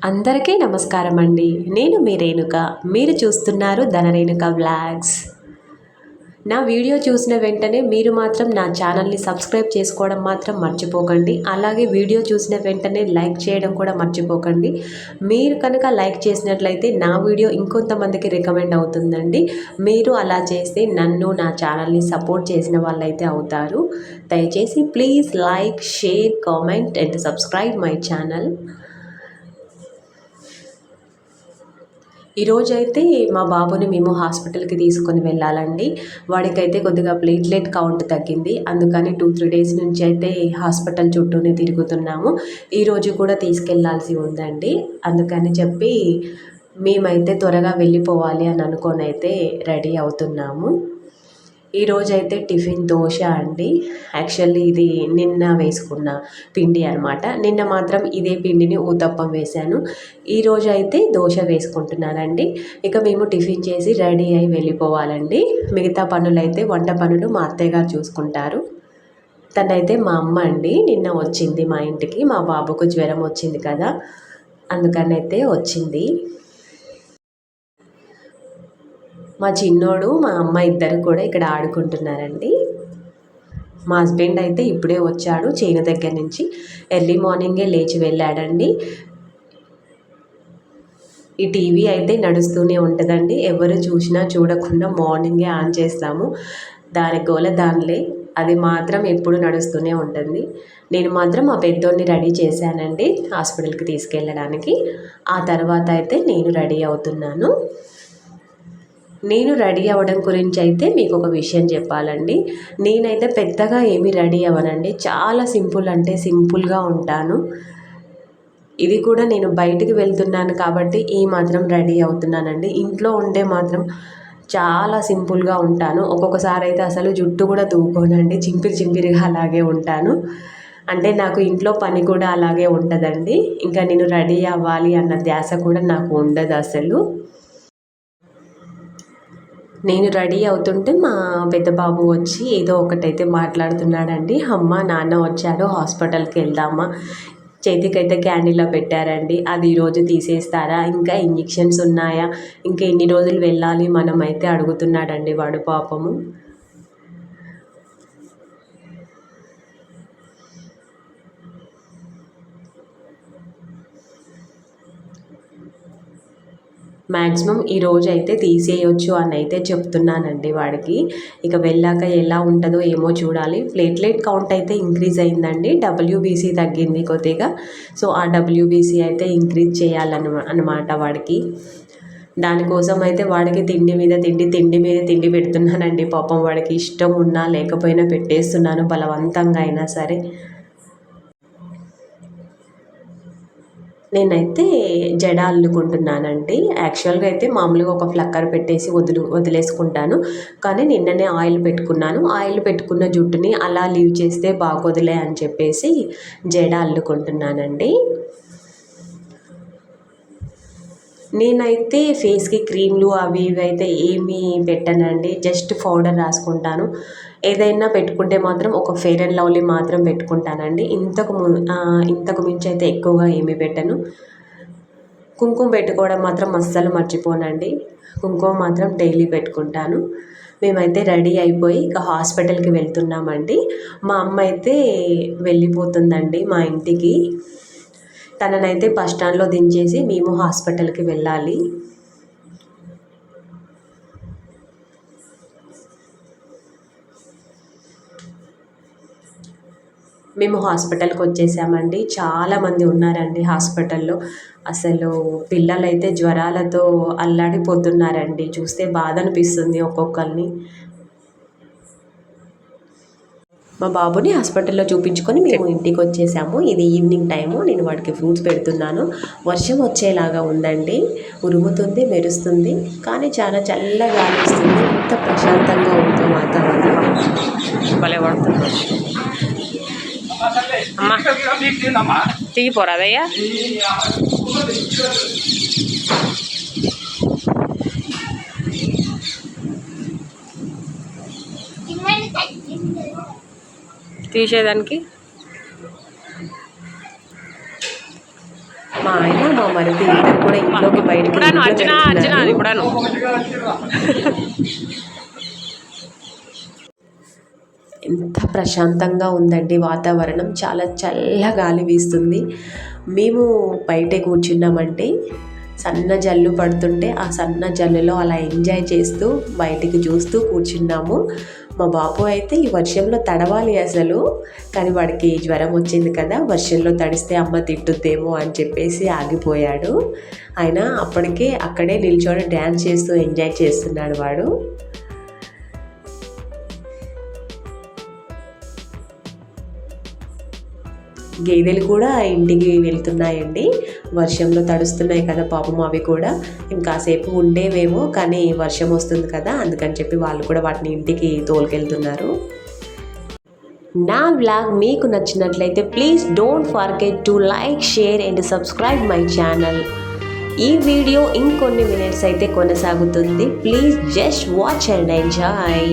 అందరికీ నమస్కారం అండి. నేను మీ రేణుక. మీరు చూస్తున్నారు ధనరేణుక వ్లాగ్స్. నా వీడియో చూసిన వెంటనే మీరు మాత్రం నా ఛానల్ని సబ్స్క్రైబ్ చేసుకోవడం మాత్రం మర్చిపోకండి. అలాగే వీడియో చూసిన వెంటనే లైక్ చేయడం కూడా మర్చిపోకండి. మీరు కనుక లైక్ చేసినట్లయితే నా వీడియో ఇంకొంతమందికి రికమెండ్ అవుతుందండి. మీరు అలా చేస్తే నన్ను నా ఛానల్ని సపోర్ట్ చేసిన వాళ్ళైతే అవుతారు. దయచేసి please like, share, comment and subscribe my channel. ఈరోజైతే మా బాబుని మేము హాస్పిటల్కి తీసుకొని వెళ్ళాలండి. వాడికైతే కొద్దిగా ప్లేట్లెట్ కౌంట్ తగ్గింది. అందుకని 2-3 డేస్ నుంచి అయితే హాస్పిటల్ చుట్టూనే తిరుగుతున్నాము. ఈరోజు కూడా తీసుకెళ్లాల్సి ఉందండి. అందుకని చెప్పి మేమైతే త్వరగా వెళ్ళిపోవాలి అని అనుకొని అయితే రెడీ అవుతున్నాము. ఈరోజైతే టిఫిన్ దోశ అండి. యాక్చువల్లీ ఇది నిన్న వేసుకున్న పిండి అనమాట. నిన్న మాత్రం ఇదే పిండిని ఊతప్పం వేశాను. ఈరోజు అయితే దోశ వేసుకుంటున్నానండి. ఇక మేము టిఫిన్ చేసి రెడీ అయి వెళ్ళిపోవాలండి. మిగతా పనులైతే వంట పనులు మా అత్తయ్య గారు చూసుకుంటారు. తనైతే మా అమ్మ అండి. నిన్న వచ్చింది మా ఇంటికి. మా బాబుకు జ్వరం వచ్చింది కదా, అందుకనైతే వచ్చింది. మా చిన్నోడు మా అమ్మ ఇద్దరు కూడా ఇక్కడ ఆడుకుంటున్నారండి. మా హస్బెండ్ అయితే ఇప్పుడే వచ్చాడు చేను దగ్గర నుంచి. ఎర్లీ మార్నింగే లేచి వెళ్ళాడండి. ఈ టీవీ అయితే నడుస్తూనే ఉంటుందండి. ఎవరు చూసినా చూడకుండా మార్నింగే ఆన్ చేస్తాము. దాని గోల దానిలే, అది మాత్రం ఎప్పుడు నడుస్తూనే ఉంటుంది. నేను మాత్రం మా పెద్దోడిని రెడీ చేశానండి హాస్పిటల్కి తీసుకెళ్ళడానికి. ఆ తర్వాత అయితే నేను రెడీ అవుతున్నాను. నేను రెడీ అవ్వడం గురించి అయితే మీకు ఒక విషయం చెప్పాలండి. నేనైతే పెద్దగా ఏమీ రెడీ అవ్వనండి. చాలా సింపుల్ అంటే సింపుల్గా ఉంటాను. ఇది కూడా నేను బయటికి వెళ్తున్నాను కాబట్టి ఈ మాత్రం రెడీ అవుతున్నానండి. ఇంట్లో ఉంటే మాత్రం చాలా సింపుల్గా ఉంటాను. ఒక్కొక్కసారి అయితే అసలు జుట్టు కూడా దూకోనండి, చింపిరిగా అలాగే ఉంటాను. అంటే నాకు ఇంట్లో పని కూడా అలాగే ఉంటుందండి. ఇంకా నేను రెడీ అవ్వాలి అన్న ధ్యాస కూడా నాకు ఉండదు అసలు. నేను రెడీ అవుతుంటే మా పెద్ద బాబు వచ్చి ఏదో ఒకటైతే మాట్లాడుతున్నాడండి. అమ్మ నాన్న వచ్చాడు, హాస్పిటల్కి వెళ్దామా, చేతికైతే క్యాండిల్లా పెట్టారండి, అది ఈరోజు తీసేస్తారా, ఇంకా ఇంజెక్షన్స్ ఉన్నాయా, ఇంకా ఎన్ని రోజులు వెళ్ళాలి మనం అయితే అడుగుతున్నాడండి వాడు పాపము. మ్యాక్సిమం ఈరోజు అయితే తీసేయొచ్చు అని అయితే చెప్తున్నానండి వాడికి. ఇక వెళ్ళాక ఎలా ఉంటుందో ఏమో చూడాలి. ప్లేట్లెట్ కౌంట్ అయితే ఇంక్రీజ్ అయిందండి. డబ్ల్యూబీసీ తగ్గింది కొద్దిగా. సో ఆ డబ్ల్యూబీసీ అయితే ఇంక్రీజ్ చేయాలన్నమాట వాడికి. దానికోసం అయితే వాడికి తిండి మీద తిండి పెడుతున్నానండి. పాపం వాడికి ఇష్టం ఉన్నా లేకపోయినా పెట్టేస్తున్నాను బలవంతంగా అయినా సరే. నేనైతే జడ అల్లుకుంటున్నానండి. యాక్చువల్గా అయితే మామూలుగా ఒక ఫ్లక్కర్ పెట్టేసి వదిలేసుకుంటాను. కానీ నిన్ననే ఆయిల్ పెట్టుకున్నాను. ఆయిల్ పెట్టుకున్న జుట్టుని అలా లీవ్ చేస్తే బాగోదులే అని చెప్పేసి జడ అల్లుకుంటున్నానండి. నేనైతే ఫేస్కి క్రీమ్లు అవి ఇవి అయితే ఏమీ పెట్టనండి. జస్ట్ పౌడర్ రాసుకుంటాను. ఏదైనా పెట్టుకుంటే మాత్రం ఒక ఫెయిర్ అండ్ లవ్లీ మాత్రం పెట్టుకుంటానండి. ఇంతకు మించి అయితే ఎక్కువగా ఏమీ పెట్టను. కుంకుమ పెట్టుకోవడం మాత్రం అస్సలు మర్చిపోనండి. కుంకుమ మాత్రం డైలీ పెట్టుకుంటాను. మేమైతే రెడీ అయిపోయి ఇక హాస్పిటల్కి వెళ్తున్నామండి. మా అమ్మ అయితే వెళ్ళిపోతుందండి మా ఇంటికి. తననైతే బస్ స్టాండ్లో దించేసి మేము హాస్పిటల్కి వెళ్ళాలి. మేము హాస్పిటల్కి వచ్చేసామండి. చాలామంది ఉన్నారండి హాస్పిటల్లో. అసలు పిల్లలైతే జ్వరాలతో అల్లాడిపోతున్నారండి. చూస్తే బాధ అనిపిస్తుంది ఒక్కొక్కరిని. మా బాబుని హాస్పిటల్లో చూపించుకొని మేము ఇంటికి వచ్చేసాము. ఇది ఈవినింగ్ టైము. నేను వాడికి ఫ్రూట్స్ పెడుతున్నాను. వర్షం వచ్చేలాగా ఉందండి. ఉరుముతుంది, మెరుస్తుంది, కానీ చాలా చల్లగా గాలి వస్తుంది. ఎంత ప్రశాంతంగా ఉందో వాతావరణం. భలే పడుతుంది. అమ్మా దిగిపోరాదయ్యా. తీసేదానికి మా ఆయన మా మరిది ఇద్దరు కూడా ఇంట్లోకి బయటికి ఎంత ప్రశాంతంగా ఉందండి వాతావరణం, చాలా చల్ల గాలి వీస్తుంది. మేము బయటే కూర్చున్నామంటే సన్న జల్లు పడుతుంటే ఆ సన్న జల్లులో అలా ఎంజాయ్ చేస్తూ బయటికి చూస్తూ కూర్చున్నాము. మా బాబు అయితే ఈ వర్షంలో తడవాలి అసలు, కానీ వాడికి జ్వరం వచ్చింది కదా, వర్షంలో తడిస్తే అమ్మ తిట్టుద్దేమో అని చెప్పేసి ఆగిపోయాడు. ఆయన అప్పటికే అక్కడే నిల్చొని డ్యాన్స్ చేస్తూ ఎంజాయ్ చేస్తున్నాడు వాడు. గేదెలు కూడా ఇంటికి వెళ్తున్నాయండి, వర్షంలో తడుస్తున్నాయి కదా పాపం, అవి కూడా ఇంకాసేపు ఉండేవేమో కానీ వర్షం వస్తుంది కదా అందుకని చెప్పి వాళ్ళు కూడా వాటిని ఇంటికి తోలుకెళ్తున్నారు. నా వ్లాగ్ మీకు నచ్చినట్లయితే please don't forget to like, share and subscribe my channel. ఈ వీడియో ఇంకొన్ని మినిట్స్ అయితే కొనసాగుతుంది. Please just watch and enjoy.